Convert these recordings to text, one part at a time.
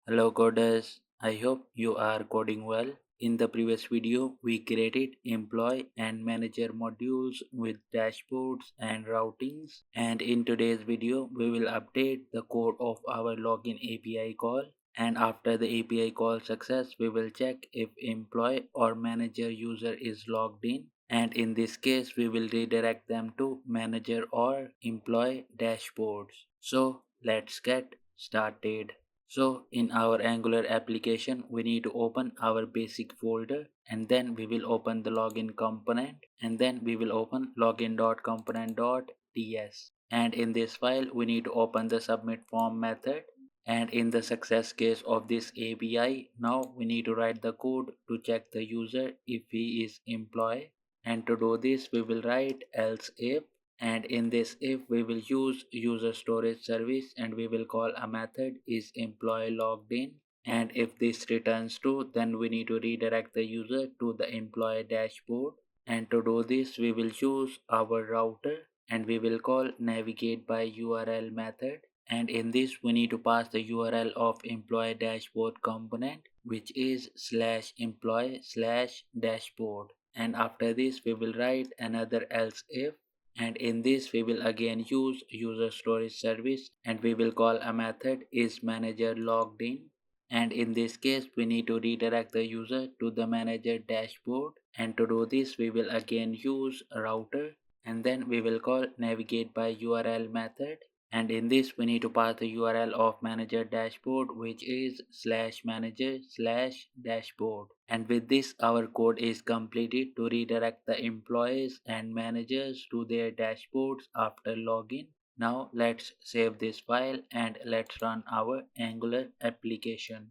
Hello coders, I hope you are coding well. In the previous video, we created employee and manager modules with dashboards and routings. And in today's video, we will update the code of our login API call. And after the API call success, we will check if employee or manager user is logged in. And in this case, we will redirect them to manager or employee dashboards. So let's get started. So in our Angular application, we need to open our basic folder and then we will open the login component and then we will open login.component.ts. And in this file, we need to open the submit form method. And in the success case of this API, now we need to write the code to check the user if he is employee. And to do this, we will write else if, and in this if we will use user storage service and we will call a method is employee logged in, and if this returns true then we need to redirect the user to the employee dashboard. And to do this we will use our router and we will call navigate by URL method, and in this we need to pass the URL of employee dashboard component, which is slash employee slash dashboard. And after this we will write another else if, and in this we will again use user storage service and we will call a method is manager logged in, and in this case we need to redirect the user to the manager dashboard. And to do this we will again use a router and then we will call navigate by URL method, and in this we need to pass the URL of manager dashboard, which is slash manager slash dashboard. And with this our code is completed to redirect the employees and managers to their dashboards after login. Now let's save this file and let's run our Angular application.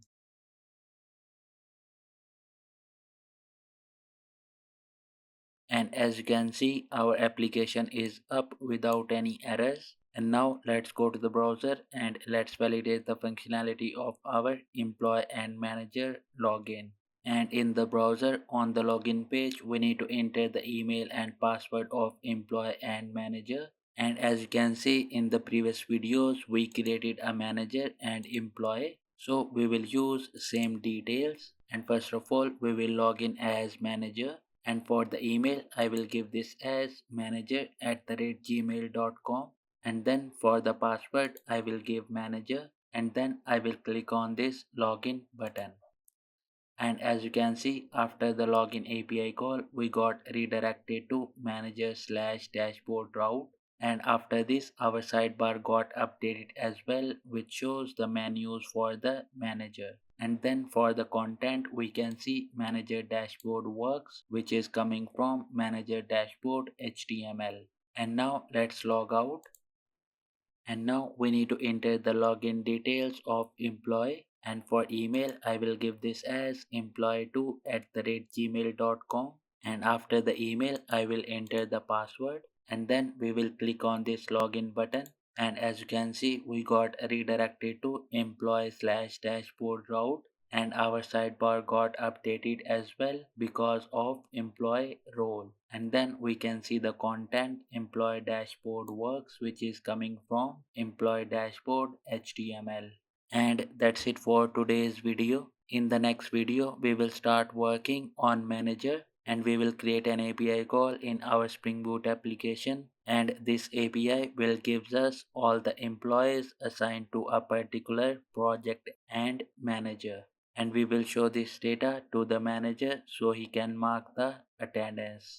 And as you can see, our application is up without any errors. And now let's go to the browser and let's validate the functionality of our employee and manager login. And in the browser on the login page we need to enter the email and password of employee and manager. And as you can see in the previous videos we created a manager and employee, so we will use same details. And first of all we will log in as manager, and for the email I will give this as manager@gmail.com, and then for the password I will give manager, and then I will click on this login button. And as you can see, after the login API call we got redirected to manager slash dashboard route, and after this our sidebar got updated as well, which shows the menus for the manager. And then for the content we can see manager dashboard works, which is coming from manager dashboard HTML. And now let's log out, and now we need to enter the login details of employee, and for email I will give this as employee2@gmail.com, and after the email I will enter the password and then we will click on this login button. And as you can see we got redirected to employee slash dashboard route, and our sidebar got updated as well because of employee role. And then we can see the content employee dashboard works, which is coming from employee dashboard HTML. And that's it for today's video. In the next video we will start working on manager and we will create an API call in our Spring Boot application, and this API will gives us all the employees assigned to a particular project and manager, and we will show this data to the manager so he can mark the attendance.